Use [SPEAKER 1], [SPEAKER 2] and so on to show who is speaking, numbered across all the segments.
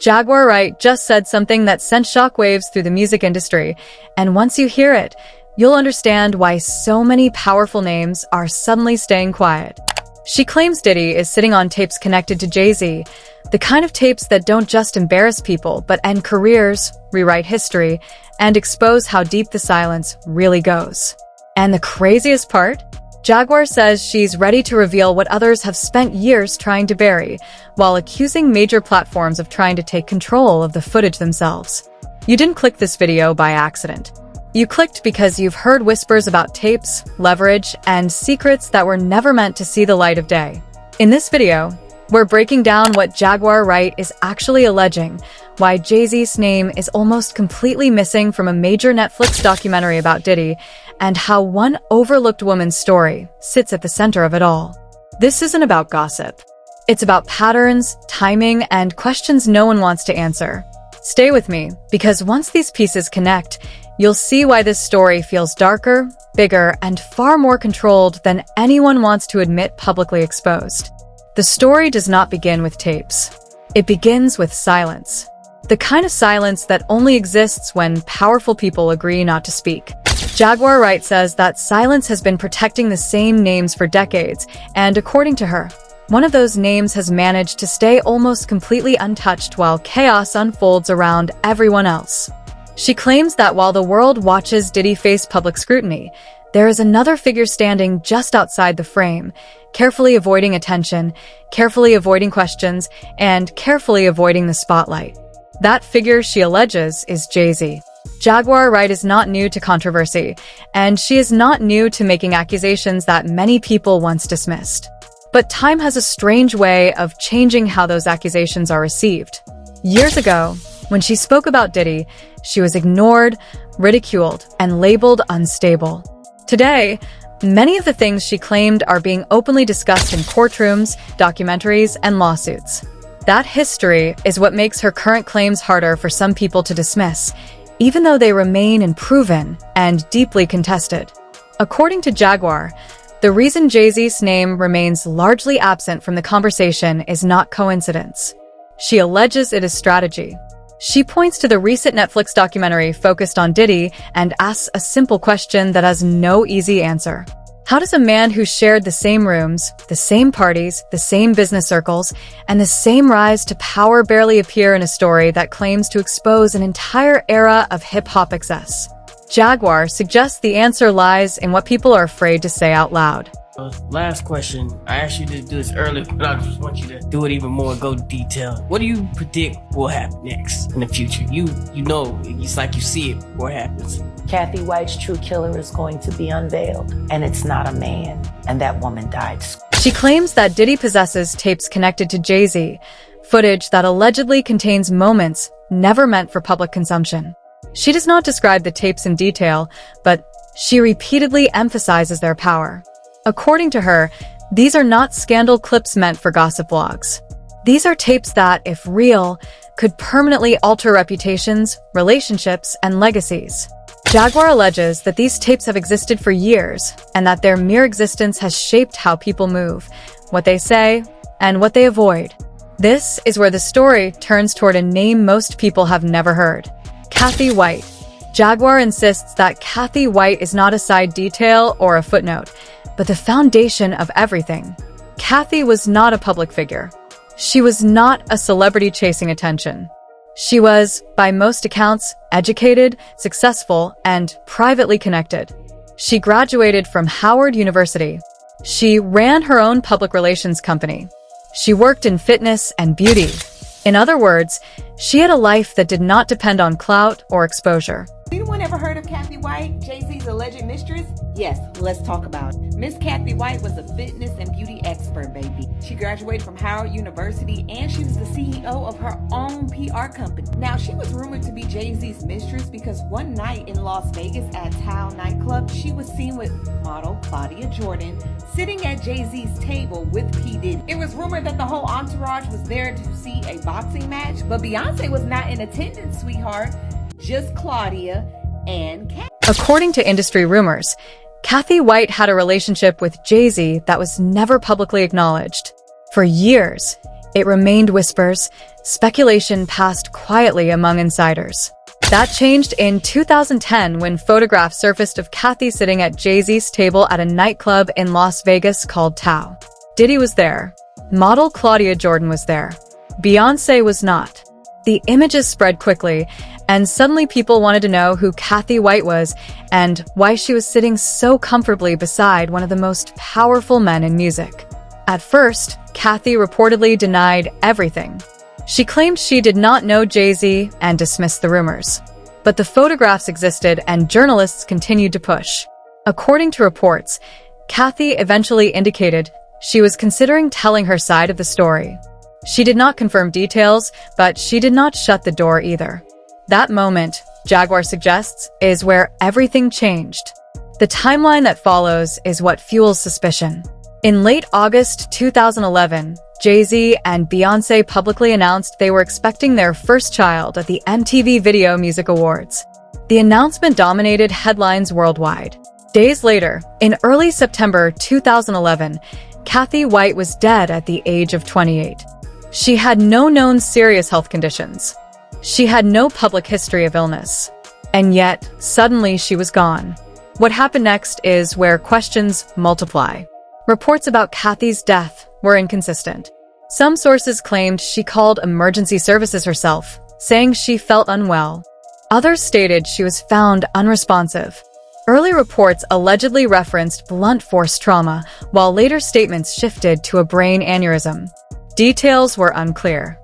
[SPEAKER 1] Jaguar Wright just said something that sent shockwaves through the music industry, and once you hear it, you'll understand why so many powerful names are suddenly staying quiet. She claims Diddy is sitting on tapes connected to Jay-Z, the kind of tapes that don't just embarrass people but end careers, rewrite history, and expose how deep the silence really goes. And the craziest part? Jaguar says she's ready to reveal what others have spent years trying to bury, while accusing major platforms of trying to take control of the footage themselves. You didn't click this video by accident. You clicked because you've heard whispers about tapes, leverage, and secrets that were never meant to see the light of day. In this video, we're breaking down what Jaguar Wright is actually alleging, why Jay-Z's name is almost completely missing from a major Netflix documentary about Diddy, and how one overlooked woman's story sits at the center of it all. This isn't about gossip. It's about patterns, timing, and questions no one wants to answer. Stay with me, because once these pieces connect, you'll see why this story feels darker, bigger, and far more controlled than anyone wants to admit publicly exposed. The story does not begin with tapes. It begins with silence. The kind of silence that only exists when powerful people agree not to speak. Jaguar Wright says that silence has been protecting the same names for decades, and according to her, one of those names has managed to stay almost completely untouched while chaos unfolds around everyone else. She claims that while the world watches Diddy face public scrutiny, there is another figure standing just outside the frame, carefully avoiding attention, carefully avoiding questions, and carefully avoiding the spotlight. That figure, she alleges, is Jay-Z. Jaguar Wright is not new to controversy, and she is not new to making accusations that many people once dismissed. But time has a strange way of changing how those accusations are received. Years ago, when she spoke about Diddy, she was ignored, ridiculed, and labeled unstable. Today, many of the things she claimed are being openly discussed in courtrooms, documentaries, and lawsuits. That history is what makes her current claims harder for some people to dismiss, even though they remain unproven and deeply contested. According to Jaguar, the reason Jay-Z's name remains largely absent from the conversation is not coincidence. She alleges it is strategy. She points to the recent Netflix documentary focused on Diddy and asks a simple question that has no easy answer. How does a man who shared the same rooms, the same parties, the same business circles, and the same rise to power barely appear in a story that claims to expose an entire era of hip-hop excess? Jaguar suggests the answer lies in what people are afraid to say out loud.
[SPEAKER 2] Last question. I asked you to do this earlier, but I just want you to do it even more, go detailed. What do you predict will happen next in the future? You know, it's like you see it before it happens.
[SPEAKER 3] Kathy White's true killer is going to be unveiled, and it's not a man, and that woman died.
[SPEAKER 1] She claims that Diddy possesses tapes connected to Jay-Z, footage that allegedly contains moments never meant for public consumption. She does not describe the tapes in detail, but she repeatedly emphasizes their power. According to her, these are not scandal clips meant for gossip blogs. These are tapes that, if real, could permanently alter reputations, relationships, and legacies. Jaguar alleges that these tapes have existed for years, and that their mere existence has shaped how people move, what they say, and what they avoid. This is where the story turns toward a name most people have never heard: Kathy White. Jaguar insists that Kathy White is not a side detail or a footnote, but the foundation of everything. Kathy was not a public figure. She was not a celebrity chasing attention. She was, by most accounts, educated, successful, and privately connected. She graduated from Howard University. She ran her own public relations company. She worked in fitness and beauty. In other words, she had a life that did not depend on clout or exposure.
[SPEAKER 4] Anyone ever heard of Kathy White, Jay-Z's alleged mistress? Yes, let's talk about it. Miss Kathy White was a fitness and beauty expert, baby. She graduated from Howard University and she was the CEO of her own PR company. Now, she was rumored to be Jay-Z's mistress because one night in Las Vegas at Tao nightclub, she was seen with model Claudia Jordan sitting at Jay-Z's table with P. Diddy. It was rumored that the whole entourage was there to see a boxing match, but Beyonce was not in attendance, sweetheart. Just Claudia and Kathy.
[SPEAKER 1] According to industry rumors, Kathy White had a relationship with Jay-Z that was never publicly acknowledged. For years, it remained whispers. Speculation passed quietly among insiders. That changed in 2010 when photographs surfaced of Kathy sitting at Jay-Z's table at a nightclub in Las Vegas called Tao. Diddy was there. Model Claudia Jordan was there. Beyoncé was not. The images spread quickly, and suddenly people wanted to know who Kathy White was and why she was sitting so comfortably beside one of the most powerful men in music. At first, Kathy reportedly denied everything. She claimed she did not know Jay-Z and dismissed the rumors. But the photographs existed and journalists continued to push. According to reports, Kathy eventually indicated she was considering telling her side of the story. She did not confirm details, but she did not shut the door either. That moment, Jaguar suggests, is where everything changed. The timeline that follows is what fuels suspicion. In late August 2011, Jay-Z and Beyoncé publicly announced they were expecting their first child at the MTV Video Music Awards. The announcement dominated headlines worldwide. Days later, in early September 2011, Kathy White was dead at the age of 28. She had no known serious health conditions. She had no public history of illness. And yet, suddenly she was gone. What happened next is where questions multiply. Reports about Kathy's death were inconsistent. Some sources claimed she called emergency services herself, saying she felt unwell. Others stated she was found unresponsive. Early reports allegedly referenced blunt force trauma, while later statements shifted to a brain aneurysm. Details were unclear.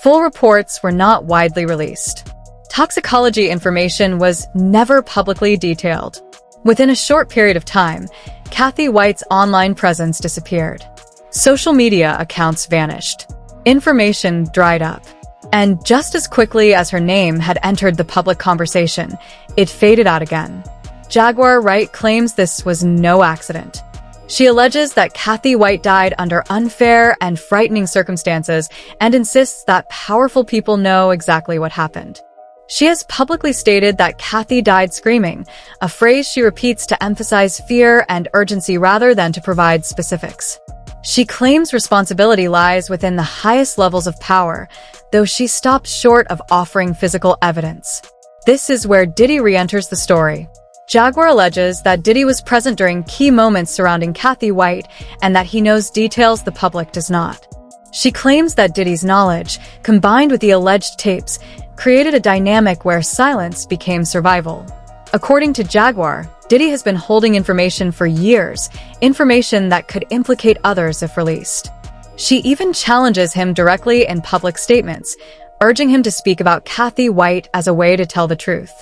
[SPEAKER 1] Full reports were not widely released. Toxicology information was never publicly detailed. Within a short period of time, Kathy White's online presence disappeared. Social media accounts vanished. Information dried up. And just as quickly as her name had entered the public conversation, it faded out again. Jaguar Wright claims this was no accident. She alleges that Kathy White died under unfair and frightening circumstances and insists that powerful people know exactly what happened. She has publicly stated that Kathy died screaming, a phrase she repeats to emphasize fear and urgency rather than to provide specifics. She claims responsibility lies within the highest levels of power, though she stopped short of offering physical evidence. This is where Diddy re-enters the story. Jaguar alleges that Diddy was present during key moments surrounding Kathy White and that he knows details the public does not. She claims that Diddy's knowledge, combined with the alleged tapes, created a dynamic where silence became survival. According to Jaguar, Diddy has been holding information for years, information that could implicate others if released. She even challenges him directly in public statements, urging him to speak about Kathy White as a way to tell the truth.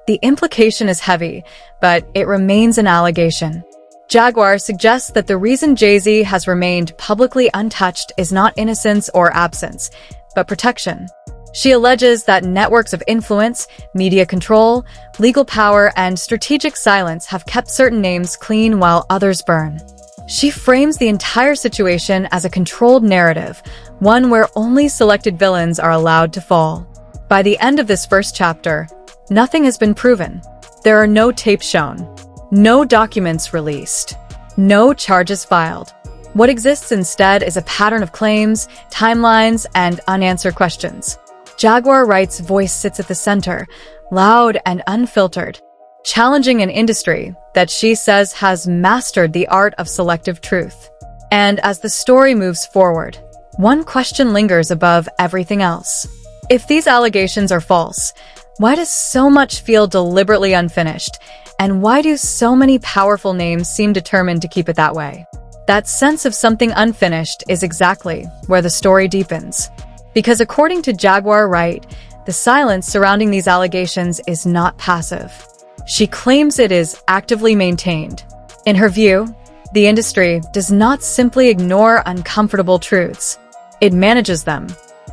[SPEAKER 1] The implication is heavy, but it remains an allegation. Jaguar suggests that the reason Jay-Z has remained publicly untouched is not innocence or absence, but protection. She alleges that networks of influence, media control, legal power, and strategic silence have kept certain names clean while others burn. She frames the entire situation as a controlled narrative, one where only selected villains are allowed to fall. By the end of this first chapter, nothing has been proven. There are no tapes shown, no documents released, no charges filed. What exists instead is a pattern of claims, timelines, and unanswered questions. Jaguar Wright's voice sits at the center, loud and unfiltered, challenging an industry that she says has mastered the art of selective truth. And as the story moves forward, one question lingers above everything else. If these allegations are false, why does so much feel deliberately unfinished? And why do so many powerful names seem determined to keep it that way? That sense of something unfinished is exactly where the story deepens. Because according to Jaguar Wright, the silence surrounding these allegations is not passive. She claims it is actively maintained. In her view, the industry does not simply ignore uncomfortable truths. It manages them.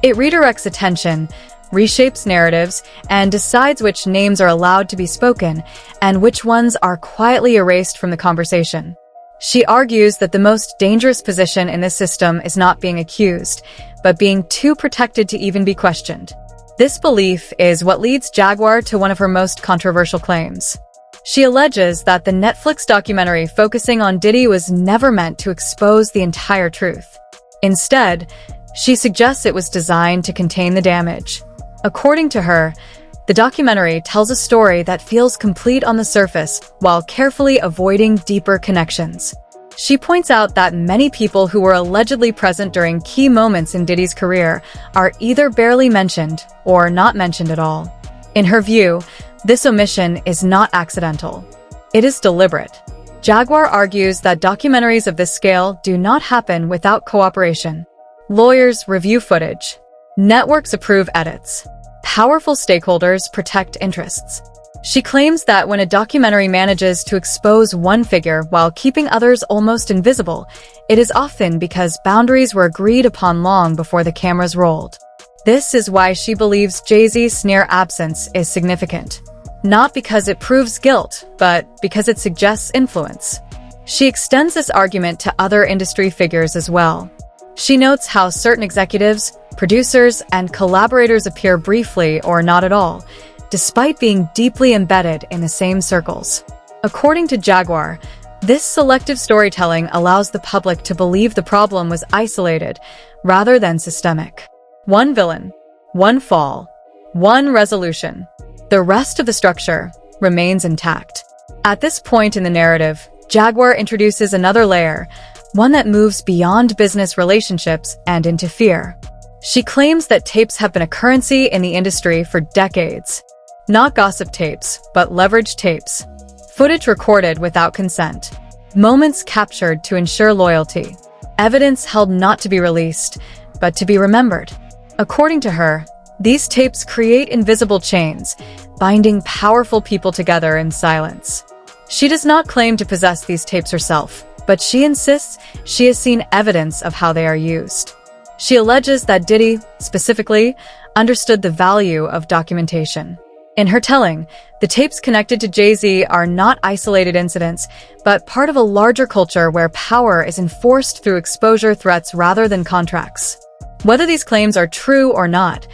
[SPEAKER 1] It redirects attention, reshapes narratives, and decides which names are allowed to be spoken and which ones are quietly erased from the conversation. She argues that the most dangerous position in this system is not being accused, but being too protected to even be questioned. This belief is what leads Jaguar to one of her most controversial claims. She alleges that the Netflix documentary focusing on Diddy was never meant to expose the entire truth. Instead, She suggests it was designed to contain the damage. According to her, the documentary tells a story that feels complete on the surface while carefully avoiding deeper connections. She points out that many people who were allegedly present during key moments in Diddy's career are either barely mentioned or not mentioned at all. In her view, this omission is not accidental. It is deliberate. Jaguar argues that documentaries of this scale do not happen without cooperation. Lawyers review footage. Networks approve edits. Powerful stakeholders protect interests. She claims that when a documentary manages to expose one figure while keeping others almost invisible, it is often because boundaries were agreed upon long before the cameras rolled. This is why she believes Jay-Z's near absence is significant. Not because it proves guilt, but because it suggests influence. She extends this argument to other industry figures as well. She notes how certain executives, producers, and collaborators appear briefly or not at all, despite being deeply embedded in the same circles. According to Jaguar, this selective storytelling allows the public to believe the problem was isolated rather than systemic. One villain, one fall, one resolution. The rest of the structure remains intact. At this point in the narrative, Jaguar introduces another layer, one that moves beyond business relationships and into fear. She claims that tapes have been a currency in the industry for decades. Not gossip tapes, but leveraged tapes. Footage recorded without consent. Moments captured to ensure loyalty. Evidence held not to be released, but to be remembered. According to her, these tapes create invisible chains, binding powerful people together in silence. She does not claim to possess these tapes herself, but she insists she has seen evidence of how they are used. She alleges that Diddy, specifically, understood the value of documentation. In her telling, the tapes connected to Jay-Z are not isolated incidents, but part of a larger culture where power is enforced through exposure threats rather than contracts. Whether these claims are true or not,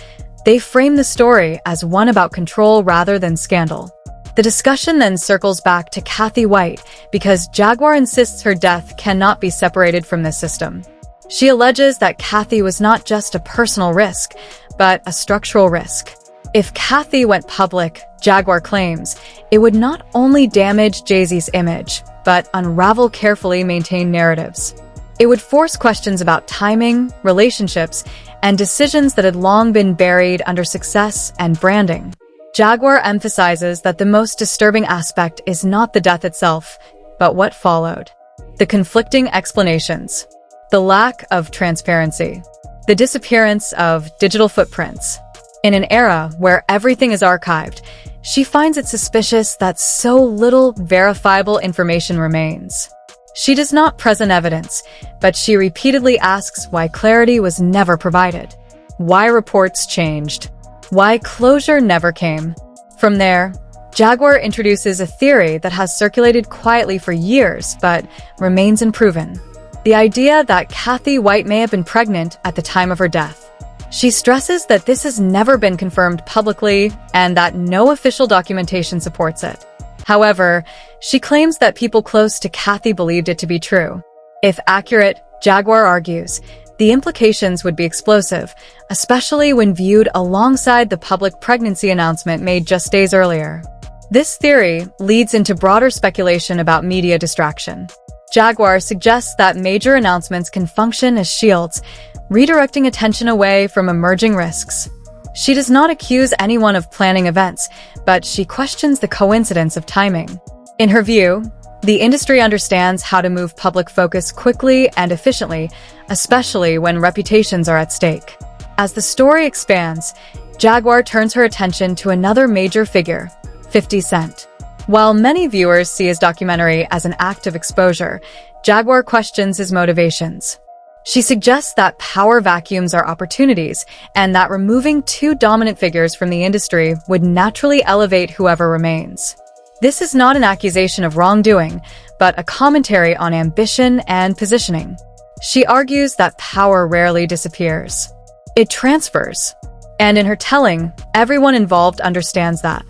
[SPEAKER 1] they frame the story as one about control rather than scandal. The discussion then circles back to Kathy White because Jaguar insists her death cannot be separated from this system. She alleges that Kathy was not just a personal risk, but a structural risk. If Kathy went public, Jaguar claims, it would not only damage Jay-Z's image, but unravel carefully maintained narratives. It would force questions about timing, relationships, and decisions that had long been buried under success and branding. Jaguar emphasizes that the most disturbing aspect is not the death itself, but what followed. The conflicting explanations. The lack of transparency. The disappearance of digital footprints. In an era where everything is archived, she finds it suspicious that so little verifiable information remains. She does not present evidence, but she repeatedly asks why clarity was never provided, why reports changed, why closure never came. From there, Jaguar introduces a theory that has circulated quietly for years but remains unproven. The idea that Kathy White may have been pregnant at the time of her death. She stresses that this has never been confirmed publicly and that no official documentation supports it. However, she claims that people close to Kathy believed it to be true. If accurate, Jaguar argues, the implications would be explosive, especially when viewed alongside the public pregnancy announcement made just days earlier. This theory leads into broader speculation about media distraction. Jaguar suggests that major announcements can function as shields, redirecting attention away from emerging risks. She does not accuse anyone of planning events, but she questions the coincidence of timing. In her view, the industry understands how to move public focus quickly and efficiently, especially when reputations are at stake. As the story expands, Jaguar turns her attention to another major figure, 50 Cent. While many viewers see his documentary as an act of exposure, Jaguar questions his motivations. She suggests that power vacuums are opportunities, and that removing two dominant figures from the industry would naturally elevate whoever remains. This is not an accusation of wrongdoing, but a commentary on ambition and positioning. She argues that power rarely disappears. It transfers. And in her telling, everyone involved understands that.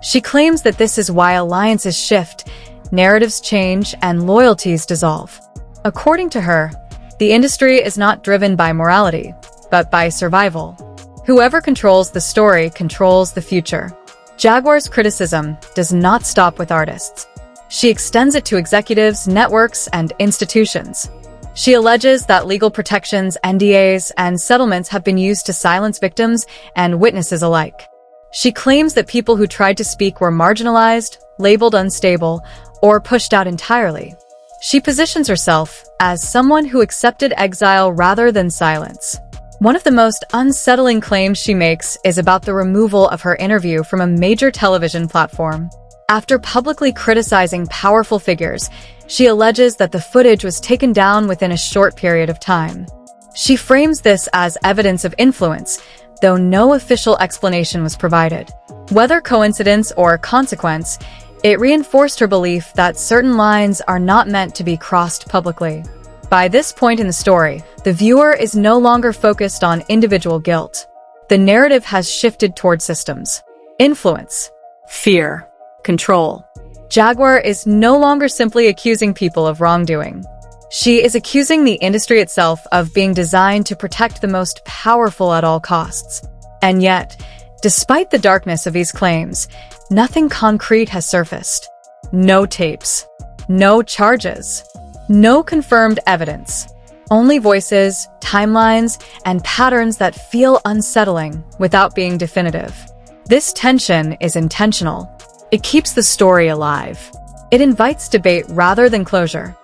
[SPEAKER 1] She claims that this is why alliances shift, narratives change, and loyalties dissolve. According to her, the industry is not driven by morality, but by survival. Whoever controls the story controls the future. Jaguar's criticism does not stop with artists. She extends it to executives, networks, and institutions. She alleges that legal protections, NDAs, and settlements have been used to silence victims and witnesses alike. She claims that people who tried to speak were marginalized, labeled unstable, or pushed out entirely. She positions herself as someone who accepted exile rather than silence. One of the most unsettling claims she makes is about the removal of her interview from a major television platform. After publicly criticizing powerful figures, she alleges that the footage was taken down within a short period of time. She frames this as evidence of influence, though no official explanation was provided. Whether coincidence or consequence, it reinforced her belief that certain lines are not meant to be crossed publicly. By this point in the story, the viewer is no longer focused on individual guilt. The narrative has shifted toward systems. Influence. Fear. Control. Jaguar is no longer simply accusing people of wrongdoing. She is accusing the industry itself of being designed to protect the most powerful at all costs. And yet, despite the darkness of these claims, nothing concrete has surfaced. No tapes. No charges. No confirmed evidence. Only voices, timelines, and patterns that feel unsettling without being definitive. This tension is intentional. It keeps the story alive. It invites debate rather than closure.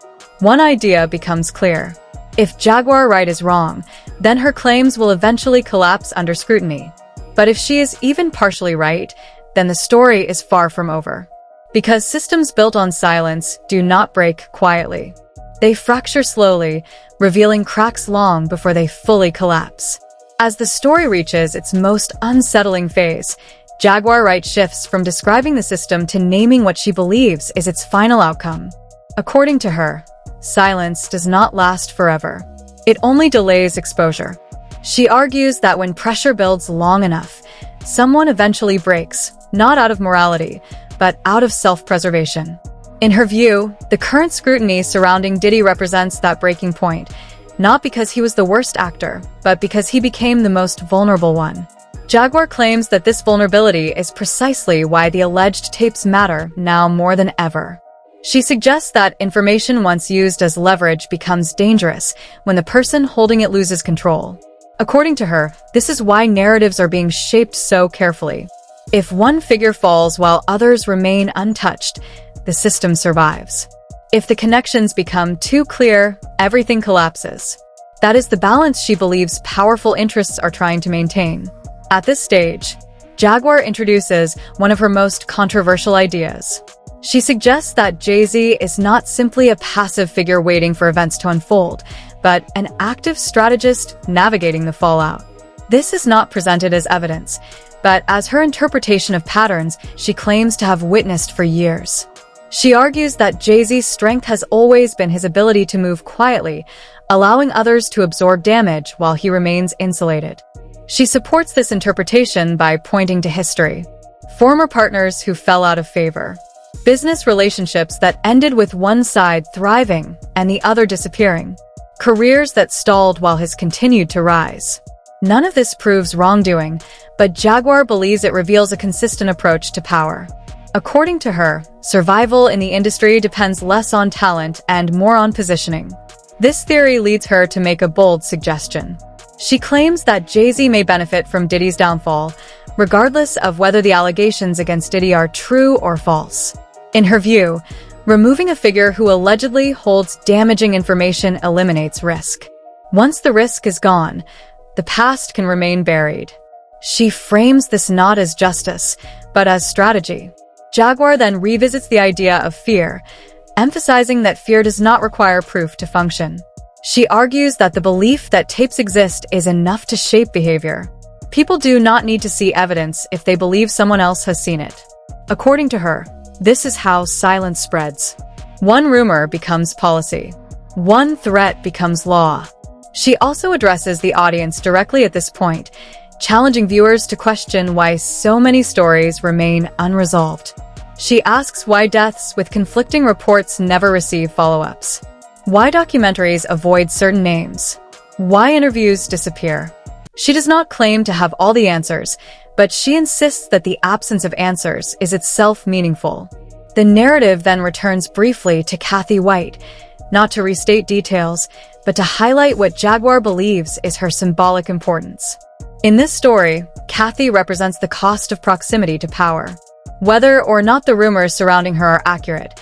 [SPEAKER 1] One idea becomes clear. If Jaguar Wright is wrong, then her claims will eventually collapse under scrutiny. But if she is even partially right, then the story is far from over. Because systems built on silence do not break quietly. They fracture slowly, revealing cracks long before they fully collapse. As the story reaches its most unsettling phase, Jaguar Wright shifts from describing the system to naming what she believes is its final outcome. According to her, silence does not last forever. It only delays exposure. She argues that when pressure builds long enough, someone eventually breaks, not out of morality, but out of self-preservation. In her view, the current scrutiny surrounding Diddy represents that breaking point, not because he was the worst actor, but because he became the most vulnerable one. Jaguar claims that this vulnerability is precisely why the alleged tapes matter now more than ever. She suggests that information once used as leverage becomes dangerous when the person holding it loses control. According to her, this is why narratives are being shaped so carefully. If one figure falls while others remain untouched, the system survives. If the connections become too clear, everything collapses. That is the balance she believes powerful interests are trying to maintain. At this stage, Jaguar introduces one of her most controversial ideas. She suggests that Jay-Z is not simply a passive figure waiting for events to unfold, but an active strategist navigating the fallout. This is not presented as evidence, but as her interpretation of patterns she claims to have witnessed for years. She argues that Jay-Z's strength has always been his ability to move quietly, allowing others to absorb damage while he remains insulated. She supports this interpretation by pointing to history. Former partners who fell out of favor. Business relationships that ended with one side thriving and the other disappearing. Careers that stalled while his continued to rise. None of this proves wrongdoing, but Jaguar believes it reveals a consistent approach to power. According to her, survival in the industry depends less on talent and more on positioning. This theory leads her to make a bold suggestion. She claims that Jay-Z may benefit from Diddy's downfall, regardless of whether the allegations against Diddy are true or false. In her view, removing a figure who allegedly holds damaging information eliminates risk. Once the risk is gone, the past can remain buried. She frames this not as justice, but as strategy. Jaguar then revisits the idea of fear, emphasizing that fear does not require proof to function. She argues that the belief that tapes exist is enough to shape behavior. People do not need to see evidence if they believe someone else has seen it. According to her, this is how silence spreads. One rumor becomes policy. One threat becomes law. She also addresses the audience directly at this point, challenging viewers to question why so many stories remain unresolved. She asks why deaths with conflicting reports never receive follow-ups. Why documentaries avoid certain names. Why interviews disappear. She does not claim to have all the answers, but she insists that the absence of answers is itself meaningful. The narrative then returns briefly to Kathy White, not to restate details, but to highlight what Jaguar believes is her symbolic importance. In this story, Kathy represents the cost of proximity to power. Whether or not the rumors surrounding her are accurate,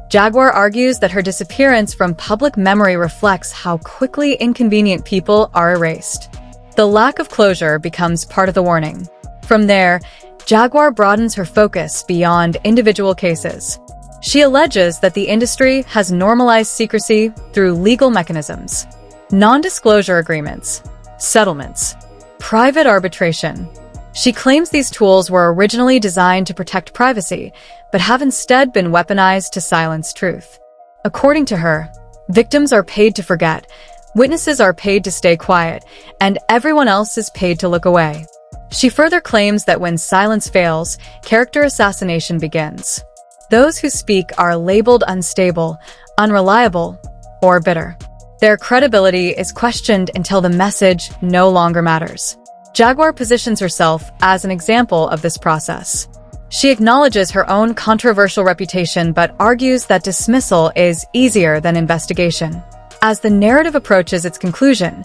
[SPEAKER 1] Jaguar argues that her disappearance from public memory reflects how quickly inconvenient people are erased. The lack of closure becomes part of the warning. From there, Jaguar broadens her focus beyond individual cases. She alleges that the industry has normalized secrecy through legal mechanisms, non-disclosure agreements, settlements, private arbitration. She claims these tools were originally designed to protect privacy, but have instead been weaponized to silence truth. According to her, victims are paid to forget, witnesses are paid to stay quiet, and everyone else is paid to look away. She further claims that when silence fails, character assassination begins. Those who speak are labeled unstable, unreliable, or bitter. Their credibility is questioned until the message no longer matters. Jaguar positions herself as an example of this process. She acknowledges her own controversial reputation but argues that dismissal is easier than investigation. As the narrative approaches its conclusion,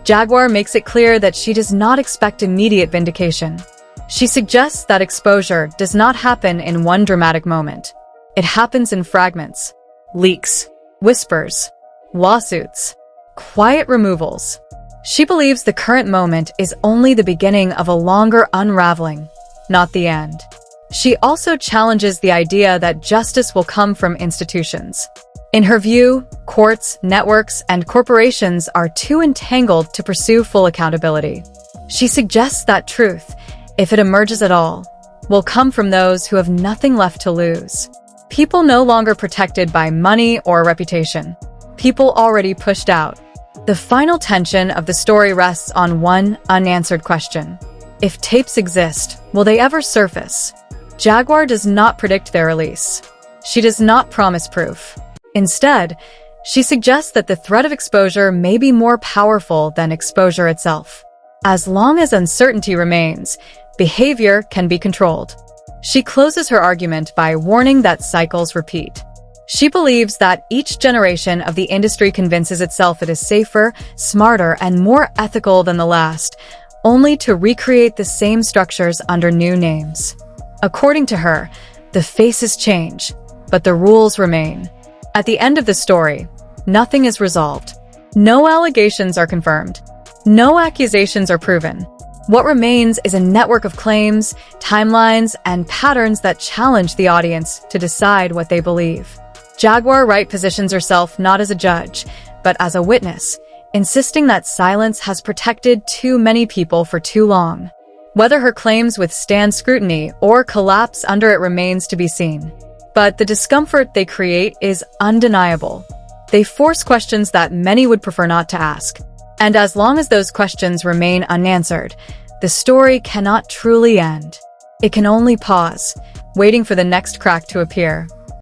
[SPEAKER 1] Jaguar makes it clear that she does not expect immediate vindication. She suggests that exposure does not happen in one dramatic moment. It happens in fragments, leaks, whispers, lawsuits, quiet removals. She believes the current moment is only the beginning of a longer unraveling, not the end. She also challenges the idea that justice will come from institutions. In her view, courts, networks, and corporations are too entangled to pursue full accountability. She suggests that truth, if it emerges at all, will come from those who have nothing left to lose. People no longer protected by money or reputation. People already pushed out. The final tension of the story rests on one unanswered question. If tapes exist, will they ever surface? Jaguar does not predict their release. She does not promise proof. Instead, she suggests that the threat of exposure may be more powerful than exposure itself. As long as uncertainty remains, behavior can be controlled. She closes her argument by warning that cycles repeat. She believes that each generation of the industry convinces itself it is safer, smarter, and more ethical than the last, only to recreate the same structures under new names. According to her, the faces change, but the rules remain. At the end of the story, nothing is resolved. No allegations are confirmed. No accusations are proven. What remains is a network of claims, timelines, and patterns that challenge the audience to decide what they believe. Jaguar Wright positions herself not as a judge, but as a witness, insisting that silence has protected too many people for too long. Whether her claims withstand scrutiny or collapse under it remains to be seen. But the discomfort they create is undeniable. They force questions that many would prefer not to ask. And as long as those questions remain unanswered, the story cannot truly end. It can only pause, waiting for the next crack to appear.